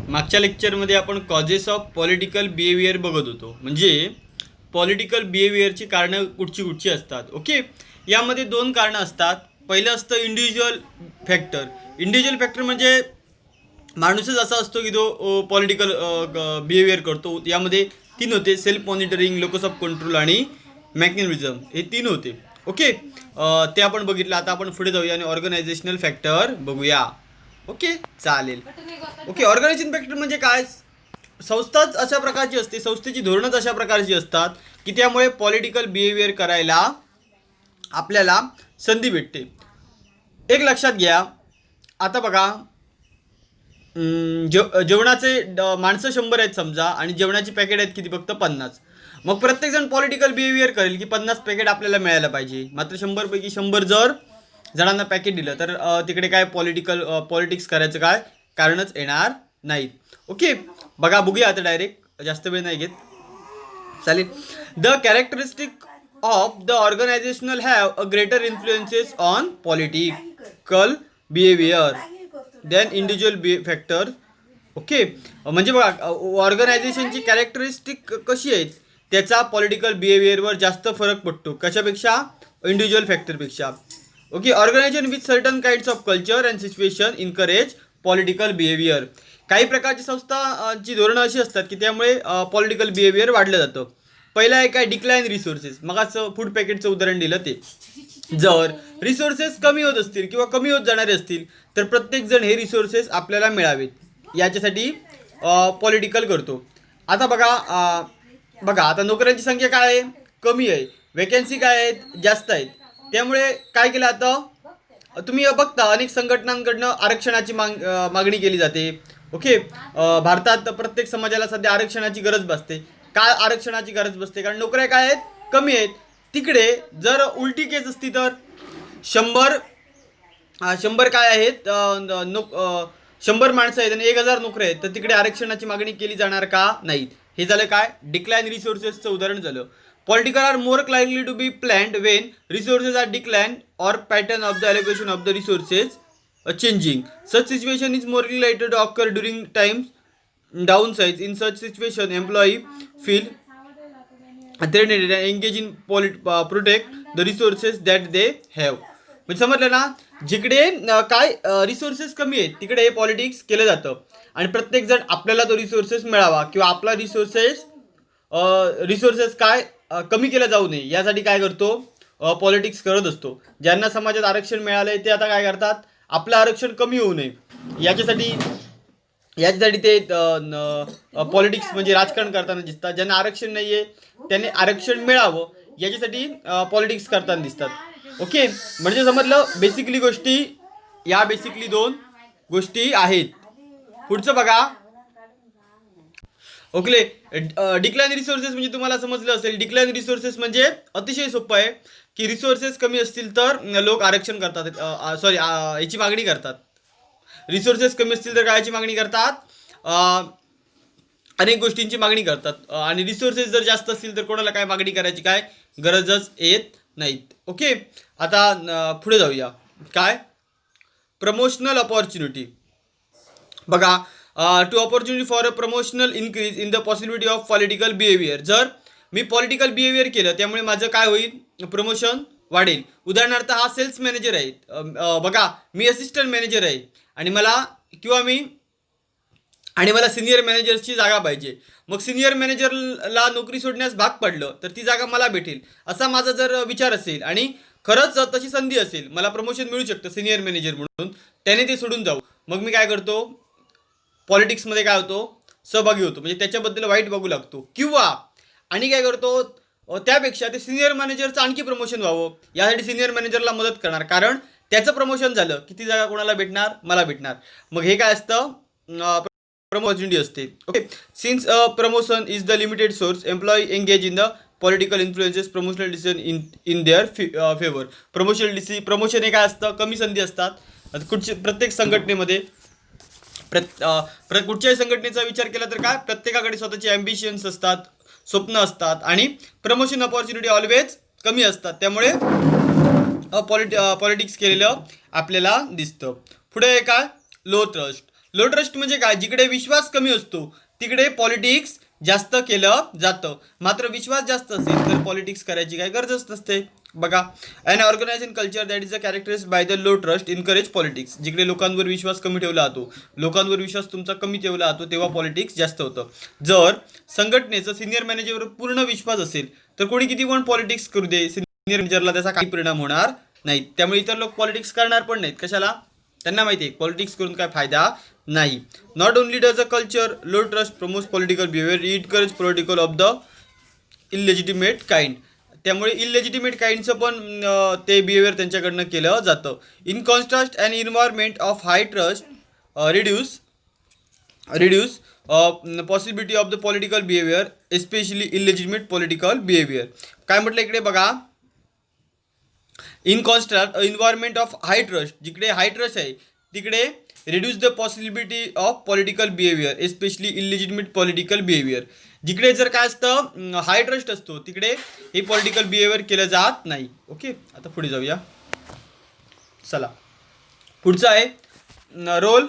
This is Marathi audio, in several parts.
मागच्या लेक्चरमध्ये आपण कॉजेस ऑफ पॉलिटिकल बिहेवियर बघत होतो. म्हणजे पॉलिटिकल बिहेवियरची कारणं कुठची असतात. ओके, यामध्ये दोन कारणं असतात. पहिलं असतं इंडिव्हिज्युअल फॅक्टर. इंडिव्हिज्युअल फॅक्टर म्हणजे माणूसच असा असतो की तो पॉलिटिकल बिहेवियर करतो. यामध्ये तीन होते: self monitoring, locus of control आणि मॅकॅनिझम. हे तीन होते. ओके, ते आपण बघितलं. आता आपण पुढे जाऊया आणि ऑर्गनायझेशनल फॅक्टर बघूया. ओके, चालेल. ओके, ऑर्गनायझेशन फॅक्टर म्हणजे काय? संस्थाच अशा प्रकारची असते, संस्थेची धोरणच अशा प्रकारची असतात की त्यामुळे पॉलिटिकल बिहेवियर करायला आपल्याला संधी भेटते. एक लक्षात घ्या. आता बघा, जेवणाचे माणसं 100 आहेत समजा, आणि जेवणाची पॅकेट आहेत किती? फक्त 50. मग प्रत्येकजण पॉलिटिकल बिहेवियर करेल की 50 पॅकेट आपल्याला मिळायला पाहिजे. मात्र 100 पैकी 100 जर जणांना पॅकेट दिलं तर तिकडे काय पॉलिटिक्स करायचं काय कारणच येणार नाहीत. ओके, बघूया आता डायरेक्ट, जास्त वेळ नाही घेत. चालेल. The characteristic of the organisational have a greater influences on political behaviour than individual factor. Okay, म्हणजे बघा, ऑर्गनायझेशनची कॅरेक्टरिस्टिक कशी आहेत त्याचा पॉलिटिकल बिहेवियरवर जास्त फरक पडतो. कशापेक्षा? इंडिव्हिज्युअल फॅक्टरपेक्षा. Okay, organisation with certain kinds of culture and situation encourage political behaviour. काही प्रकारची संस्थांची धोरणं अशी असतात की त्यामुळे पॉलिटिकल बिहेवियर वाढलं जातं. पहिला आहे काय? Decline resources. मग असं फूड पॅकेटचं उदाहरण दिलं ते. जर रिसोर्सेस कमी होत असतील किंवा कमी होत जाणारे असतील तर प्रत्येकजण हे रिसोर्सेस आपल्याला मिळावेत याच्यासाठी पॉलिटिकल करतो. आता बघा आता नोकऱ्यांची संख्या काय आहे? कमी आहे. वेकन्सी काय आहेत? जास्त आहेत. त्यामुळे काय केलं आता? तुम्ही बघता अनेक संघटनांकडनं आरक्षणाची मागणी केली जाते. ओके, भारतात प्रत्येक समाजाला सध्या आरक्षणाची गरज भासते. काय आरक्षणाची गरज बसते? कारण नोकऱ्या काय आहेत? कमी आहेत. तिकडे जर उलटी केस असती तर 100 काय आहेत? 100 माणसं आहेत आणि 1000 नोकऱ्या आहेत, तर तिकडे आरक्षणाची मागणी केली जाणार का? नाहीत. हे झालं काय? डिक्लाइन रिसोर्सेसचं उदाहरण झालं. Political are more likely to be planned when resources are declined or pattern of the allocation of the resources changing. Such situation is more likely to occur during times downsides. In such situation, employee feel threatened and engage in protect the resources that they have. म्हणजे समजलं ना? जिकडे काय रिसोर्सेस कमी आहेत तिकडे हे पॉलिटिक्स केलं जातं आणि प्रत्येकजण आपल्याला तो रिसोर्सेस मिळावा किंवा आपला रिसोर्सेस काय कमी केलं जाऊ नये यासाठी काय करतो? पॉलिटिक्स करत असतो. ज्यांना समाजात आरक्षण मिळालंय ते आता काय करतात? आपलं आरक्षण कमी होऊ नये याच्यासाठी ते पॉलिटिक्स म्हणजे राजकारण करताना दिसतात. ज्यांना आरक्षण नाही आहे त्यांनी आरक्षण मिळावं याच्यासाठी पॉलिटिक्स करताना दिसतात. ओके, म्हणजे समजलं बेसिकली दोन गोष्टी आहेत. पुढचं बघा. ओके, डिक्लाइन रिसोर्सेस म्हणजे तुम्हाला समजलं असेल. डिक्लाइन रिसोर्सेस म्हणजे अतिशय सोपं आहे की रिसोर्सेस कमी असतील तर लोक आरक्षण करतात, याची मागणी करतात. रिसोर्सेस कमी असतील तर कायची मागणी करतात? अनेक गोष्टींची मागणी करतात. आणि रिसोर्सेस जर जास्त असतील तर कोणाला काय मागणी करायची काय गरजच येत नाहीत. ओके, आता पुढे जाऊया. काय? Promotional opportunity. बघा, to opportunity for a promotional increase in the possibility of political behaviour. जर मी पॉलिटिकल बिहेवियर केलं त्यामुळे माझं काय होईल? प्रमोशन वाढेल. उदाहरणार्थ हा सेल्स मॅनेजर आहे. बघा, मी असिस्टंट मॅनेजर आहे आणि मला सिनियर मॅनेजरची जागा पाहिजे. मग सिनियर मॅनेजरला नोकरी सोडण्यास भाग पडलं तर ती जागा मला भेटेल असा माझा जर विचार असेल आणि खरंच तशी संधी असेल, मला प्रमोशन मिळू शकतं सिनियर मॅनेजर म्हणून, त्याने ते सोडून जाऊ. मग मी काय करतो? पॉलिटिक्समध्ये काय होतो? सहभागी होतो. म्हणजे त्याच्याबद्दल वाईट बघू लागतो किंवा आणि काय करतो? त्यापेक्षा ते सिनियर मॅनेजरचं आणखी प्रमोशन व्हावं यासाठी सिनियर मॅनेजरला मदत करणार. कारण त्याचं प्रमोशन झालं की ती जागा कोणाला भेटणार? मला भेटणार. मग हे काय असतं? प्रमोशन असते. Okay, since promotion is the limited source, employee engage in the political influences promotional decision in their favour. Promotion हे काय असतं? कमी संधी असतात प्रत्येक संघटनेमध्ये. कुठच्याही संघटनेचा विचार केला तर काय प्रत्येकाकडे स्वतःचे ॲम्बिशन्स असतात, स्वप्न असतात आणि प्रमोशन अपॉर्च्युनिटी ऑलवेज कमी असतात. त्यामुळे पॉलिटिक्स केलेलं आपल्याला दिसतं. पुढे काय? Low trust. लो ट्रस्ट म्हणजे काय, जिकडे विश्वास कमी असतो तिकडे पॉलिटिक्स जास्त केलं जातं, मात्र विश्वास जास्त असेल तर पॉलिटिक्स करायची काही गरजच नसते. बघा, an organisation culture that is a characterise by the low trust encourage politics. जिकडे लोकांवर विश्वास कमी ठेवला जातो, लोकांवर विश्वास तुमचा कमी ठेवला जातो, तेव्हा पॉलिटिक्स जास्त होतं. जर संघटनेचं सिनियर मॅनेजरवर पूर्ण विश्वास असेल तर कोणी किती पण पॉलिटिक्स करू दे, सिनियर मॅनेजरला त्याचा काही परिणाम होणार नाही. त्यामुळे इतर लोक पॉलिटिक्स करणार पण नाहीत. कशाला? त्यांना माहिती आहे पॉलिटिक्स करून काय फायदा नाही. Not only does a culture low trust promote political behaviour, it courage political of the illegitimate kind. त्यामुळे इललेजिटिमेट काइंडचं पण ते बिहेवियर त्यांच्याकडनं केलं जातं. In contrast and environment of high trust reduce possibility of the political behaviour, especially illegitimate political behaviour. काय म्हटलं इकडे बघा, in contrast environment of high trust, जिकडे हाय ट्रस्ट आहे तिकडे reduce the possibility of political behaviour, especially illegitimate political behaviour. जिकडे जर काय असतं हाय ट्रस्ट असतो तिकडे हे पॉलिटिकल बिहेवियर केलं जात नाही. ओके, आता पुढे जाऊया. चला, पुढचा आहे रोल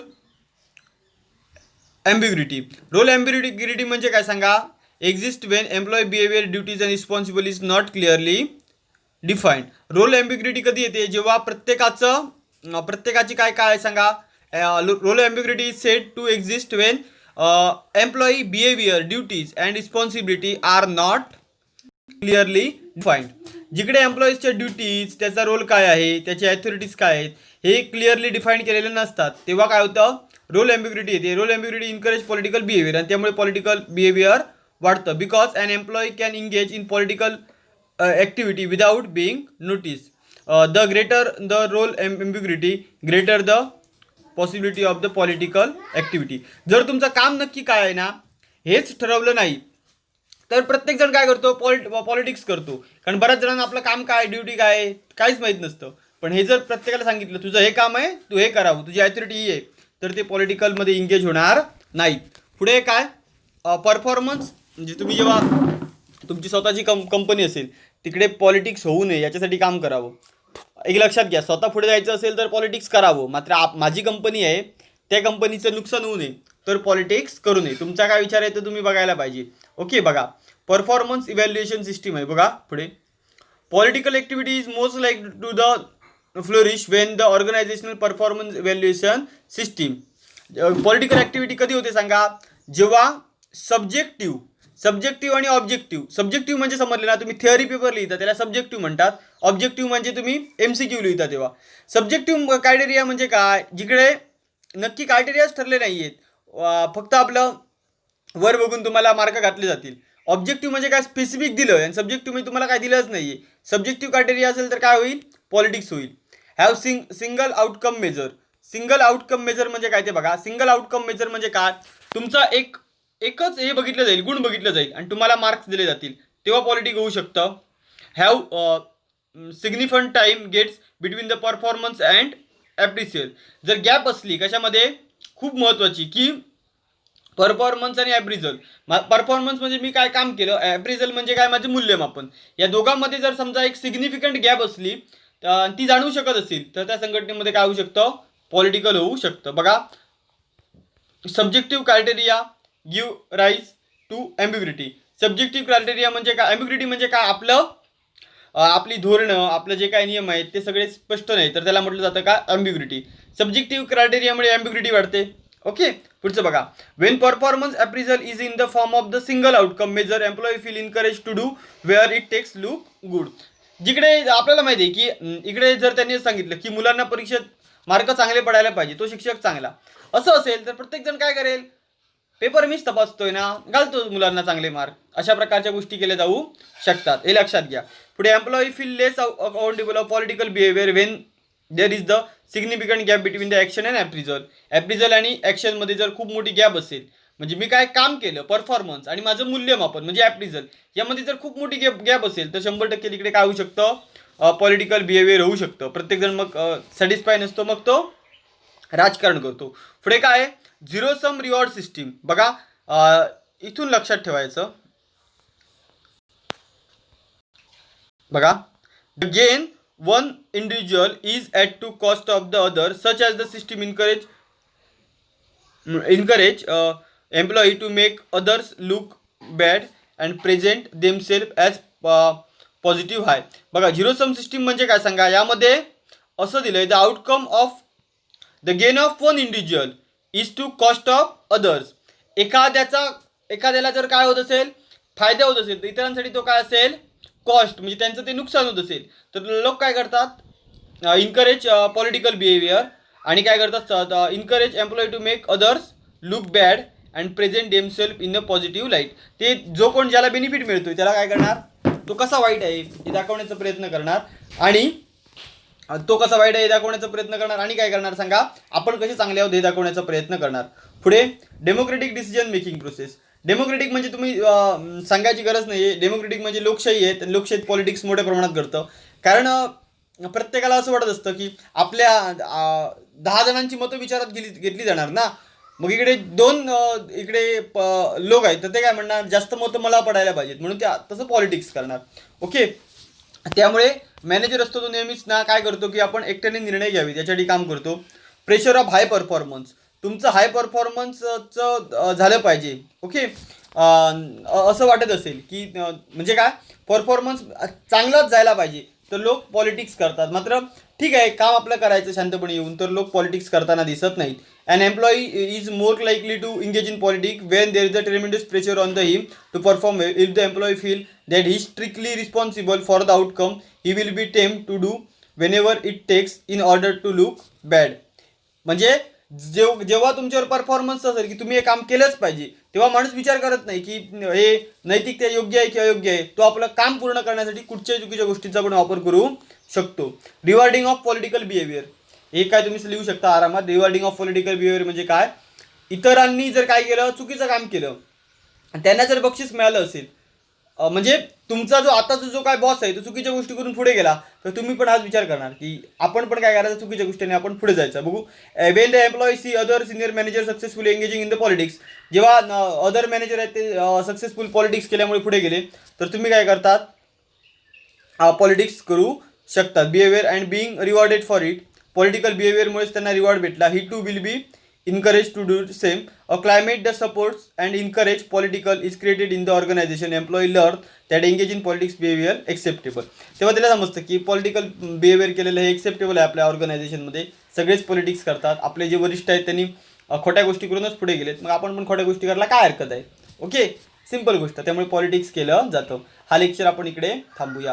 ॲम्बिग्युरिटी. रोल ॲम्बिग्युरिटी म्हणजे काय सांगा, exist when employ behaviour duties and responsible is not clearly defined. Role ambiguity कधी येते, जेव्हा प्रत्येकाची काय काय सांगा. Role ambiguity is said to exist when employee behaviour duties and responsibility are not clearly defined. जिकडे एम्प्लॉईजच्या ड्युटीज, त्याचा रोल काय आहे, त्याचे ॲथॉरिटीज काय आहेत, हे क्लिअरली डिफाईन केलेले नसतात, तेव्हा काय होतं, रोल ॲम्बिग्युरिटी येते. Role ambiguity encourage political behaviour, आणि त्यामुळे पॉलिटिकल बिहेवियर वाढतं. Because an employee can engage in political activity without being noticed. The greater the role ambiguity, greater the possibility of the political activity. जर तुमचं काम नक्की काय आहे ना हेच ठरवलं नाही तर प्रत्येक जण काय करतो, पॉलिटिक्स करतो. कारण बऱ्याच जणांना आपलं काम काय, ड्युटी काय आहे काहीच माहीत नसतं. पण हे जर प्रत्येकाला सांगितलं तुझं हे काम आहे, तू हे करावं, तुझी अथॉरिटी ही आहे, तर ते पॉलिटिकलमध्ये इंगेज होणार नाहीत. पुढे काय, परफॉर्मन्स. म्हणजे तुम्ही जेव्हा तुमची स्वतःची कंपनी असेल तिकडे पॉलिटिक्स होऊ नये याच्यासाठी काम करावं. एक लक्षात घ्या, स्वतः पुढे जायचं असेल तर पॉलिटिक्स करावं, मात्र माझी कंपनी आहे त्या कंपनीचं नुकसान होऊ नये तर पॉलिटिक्स करू नये. तुमचा काय विचार आहे तर तुम्ही बघायला पाहिजे. ओके, बघा, परफॉर्मन्स इव्हॅल्युएशन सिस्टीम आहे. बघा पुढे, political activity is most like to the flourish when the organisational performance evaluation system. Political activity कधी होते सांगा, जेव्हा सब्जेक्टिव्ह आणि ऑब्जेक्टिव्ह. सब्जेक्टिव्ह म्हणजे समजले ना, तुम्ही थिअरी पेपर लिहिता त्याला सब्जेक्टिव्ह म्हणतात. ऑब्जेक्टिव्ह म्हणजे तुम्ही MCQ लिहिता तेव्हा. सब्जेक्टिव्ह क्रायटेरिया म्हणजे काय, जिकडे नक्की क्रायटेरियाच ठरले नाही आहेत, फक्त आपलं वर बघून तुम्हाला मार्क घातले जातील. ऑब्जेक्टिव्ह म्हणजे काय, स्पेसिफिक दिलं, आणि सब्जेक्टिव्ह म्हणजे तुम्हाला काय दिलंच नाही आहे. सब्जेक्टिव्ह क्रायटेरिया असेल तर काय होईल, पॉलिटिक्स होईल. Have single outcome measure. Single outcome measure म्हणजे काय ते बघा. सिंगल आउटकम मेजर म्हणजे काय, तुमचा एकच हे बघितलं जाईल, गुण बघितलं जाईल आणि तुम्हाला मार्क्स दिले जातील, तेव्हा पॉलिटिक्स होऊ शकतं. Have significant time gates between the performance and appraisal. जर गॅप असली कशामध्ये, खूप महत्त्वाची, की परफॉर्मन्स आणि ॲप्रिझल. परफॉर्मन्स म्हणजे मी काय काम केलं, ॲप्रिझल म्हणजे काय, माझे मूल्यमापन. या दोघांमध्ये जर समजा एक सिग्निफिकंट गॅप असली, ती जाणू शकत असेल तर त्या संघटनेमध्ये काय होऊ शकतं, पॉलिटिकल होऊ शकतं. बघा, subjective criteria give rise to ambiguity. Subjective criteria म्हणजे काय, ॲम्बिग्युरिटी म्हणजे काय, आपली धोरणं, आपलं जे काही नियम आहेत ते सगळे स्पष्ट नाही तर त्याला म्हटलं जातं का, ॲम्बिग्युरिटी. सब्जेक्टिव्ह क्रायटेरियामुळे ॲम्बिग्युरिटी वाढते. ओके, पुढचं बघा, when performance appraisal is in the form of the single outcome measure employee feel encourage to do where it takes look good. जिकडे आपल्याला माहिती आहे की इकडे जर त्यांनी सांगितलं की मुलांना परीक्षेत मार्क चांगले पडायला पाहिजे, तो शिक्षक चांगला, असं असेल तर प्रत्येक जण काय करेल, पेपर मीच तपासतोय ना, घालतो मुलांना चांगले मार्क. अशा प्रकारच्या गोष्टी केल्या जाऊ शकतात, हे लक्षात घ्या. पुढे, employee feel less accountable of political behaviour when there is the significant gap between the action and appraisal. Appraisal आणि ॲक्शनमध्ये जर खूप मोठी गॅप असेल, म्हणजे मी काय काम केलं, परफॉर्मन्स, आणि माझं मूल्यमापन म्हणजे ॲप्रिझल, यामध्ये जर खूप मोठी गॅप असेल तर 100% तिकडे काय होऊ शकतं, पॉलिटिकल बिहेवियर होऊ शकतं. प्रत्येकजण मग सॅटिस्फाय नसतो, मग तो राजकारण करतो. पुढे काय, झिरो सम रिवॉर्ड सिस्टीम. बघा, इथून लक्षात ठेवायचं. बघा, gain one individual is at to cost of the other such as the system encourage encourage employee to make others look bad and present themselves as positive आहे. बघा झिरो सम सिस्टीम म्हणजे काय सांगा. यामध्ये असं दिलंय the outcome of the gain of one individual is to cost of others. एखाद्याला जर काय होत असेल, फायदा होत असेल, तर इतरांसाठी तो काय असेल, कॉस्ट, म्हणजे त्यांचं ते नुकसान होत असेल. तर लोक काय करतात, इन्करेज पॉलिटिकल बिहेवियर आणि काय करतात, encourage employee to make others look bad and present themselves in a positive light. ते जो कोण ज्याला बेनिफिट मिळतोय त्याला काय करणार, तो कसा वाईट आहे हे दाखवण्याचा प्रयत्न करणार आणि काय करणार सांगा, आपण कसे चांगले आहोत हे दाखवण्याचा प्रयत्न करणार. पुढे democratic decision making process. Democratic म्हणजे तुम्ही सांगायची गरज नाही. डेमोक्रेटिक म्हणजे लोकशाही आहे. लोकशाहीत पॉलिटिक्स मोठ्या प्रमाणात करतं. कारण प्रत्येकाला असं वाटत असतं की आपल्या 10 जणांची मतं विचारात घेतली जाणार ना. मग इकडे लोक आहेत, तर ते काय म्हणणार, जास्त मतं मला पडायला पाहिजेत, म्हणून ते तसं पॉलिटिक्स करणार. ओके. त्यामुळे मॅनेजर असतो तो नेहमीच ना काय करतो की आपण एकट्याने निर्णय घ्यावे याच्यासाठी काम करतो. Pressure of high performance. तुमचं हाय परफॉर्मन्सचं झालं पाहिजे. ओके. असं वाटत असेल की म्हणजे काय, परफॉर्मन्स चांगलाच जायला पाहिजे, तर लोक पॉलिटिक्स करतात. मात्र ठीक आहे, काम आपलं करायचं शांतपणे येऊन, तर लोक पॉलिटिक्स करताना दिसत नाहीत. An employee is more likely to engage in politics when there is a tremendous pressure on the him to perform well. If the employee feel that he strictly responsible for the outcome he will be tempt to do whenever it takes in order to look bad. म्हणजे जेव्हा तुमच्यावर परफॉर्मन्स असेल की तुम्ही हे काम केलंच पाहिजे, तेव्हा माणूस विचार करत नाही की हे नैतिकता योग्य आहे की अयोग्य आहे. तो आपलं काम पूर्ण करण्यासाठी कुठच्याही चुकीच्या गोष्टींचा पण वापर करू शकतो. Rewarding of political behaviour. हे काय तुम्ही लिहू शकता आरामात. रिवॉर्डिंग ऑफ पॉलिटिकल बिहेवियर म्हणजे काय, इतरांनी जर काय केलं, चुकीचं काम केलं, त्यांना जर बक्षीस मिळालं असेल, म्हणजे तुमचा आताचा जो काय बॉस आहे तो चुकीच्या गोष्टी करून पुढे गेला, तर तुम्ही पण हाच विचार करणार की आपण पण काय करायचं, चुकीच्या गोष्टीने आपण पुढे जायचं. बघू. When the employee see other senior manager successfully engaging in the politics. जेव्हा अदर मॅनेजर आहेत ते सक्सेसफुल पॉलिटिक्स केल्यामुळे पुढे गेले, तर तुम्ही काय करतात, पॉलिटिक्स करू शकतात. Behaviour and being rewarded for it. Political बिहेवियरमुळेच त्यांना रिवॉर्ड भेटला. He too will be encouraged to do the same. A climate that supports and encourage political is created in the organization. Employee learn that engage in politics behavior acceptable. तेव्हा त्याला समजतं की पॉलिटिकल बिहेवियर केलेलं हे एक्सेप्टेबल आहे. आपल्या ऑर्गनायझेशनमध्ये सगळेच पॉलिटिक्स करतात. आपले जे वरिष्ठ आहेत त्यांनी खोट्या गोष्टी करूनच पुढे गेलेत, मग आपण पण खोट्या गोष्टी करायला काय हरकत आहे. ओके, सिंपल गोष्ट. त्यामुळे पॉलिटिक्स केलं जातं. हा लेक्चर आपण इकडे थांबूया.